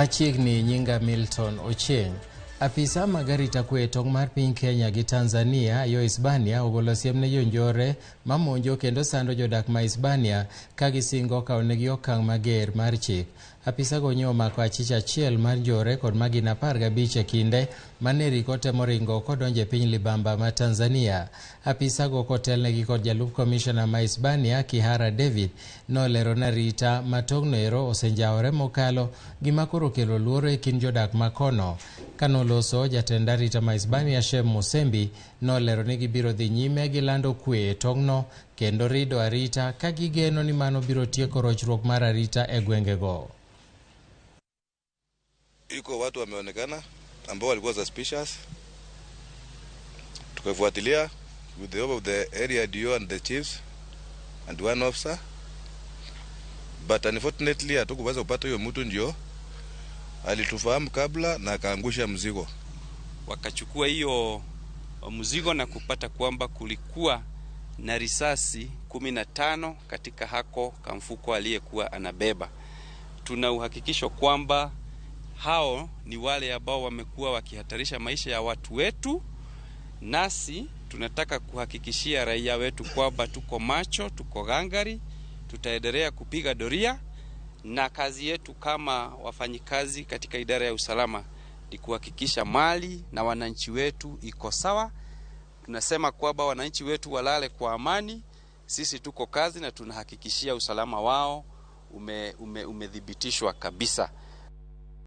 Achiegni nyinga Milton Ochieng. Apisa mag arita kwe tong' mar piny Kenya gi Tanzania yo Hispania ogolo siem ne jonjore mamonjo kendo sando jodak ma Hispania ka gisingo kaonegi okang' mager mar chik. Apisago nyo omako achich achiel mar njore kod magina 15 e kinde mane temo ringo kodonjo e piny libamba ma Tanzania. Apisago kotelnegi kod jalup komishona ma Hispania Kihara David nolero na arita ma tong'no ero osenjaore mokalo gima koro kelo luoro e kind jodak makono. Kanoloso jatend arita ma Hispania Shem Musembi nolero ni gibiro dhi nyime gi lando kwe e tong'no kendo rido arita ka gigeno ni mano biro tieko rochruok mar arita e gwengego. Iko watu wameonekana ambao walikuwa suspicious, tukafuatilia with the help of the area DO and the chiefs and one officer, but unfortunately hatukuweza kupata huyo mtu. Ndio alitufahamu kabla na akaangusha mzigo. Wakachukua hiyo mzigo na kupata kwamba kulikuwa na risasi 15 katika hako kamfuko aliyekuwa anabeba. Tuna uhakikisho kwamba hao ni wale ambao wamekuwa wakihatarisha maisha ya watu wetu, nasi tunataka kuhakikishia raia wetu kwamba tuko macho, tuko gangari, tutaendelea kupiga doria, na kazi yetu kama wafanyikazi katika idara ya usalama ni kuhakikisha mali na wananchi wetu iko sawa. Tunasema kwamba wananchi wetu walale kwa amani. Sisi tuko kazi na tunahakikishia usalama wao umedhibitishwa kabisa.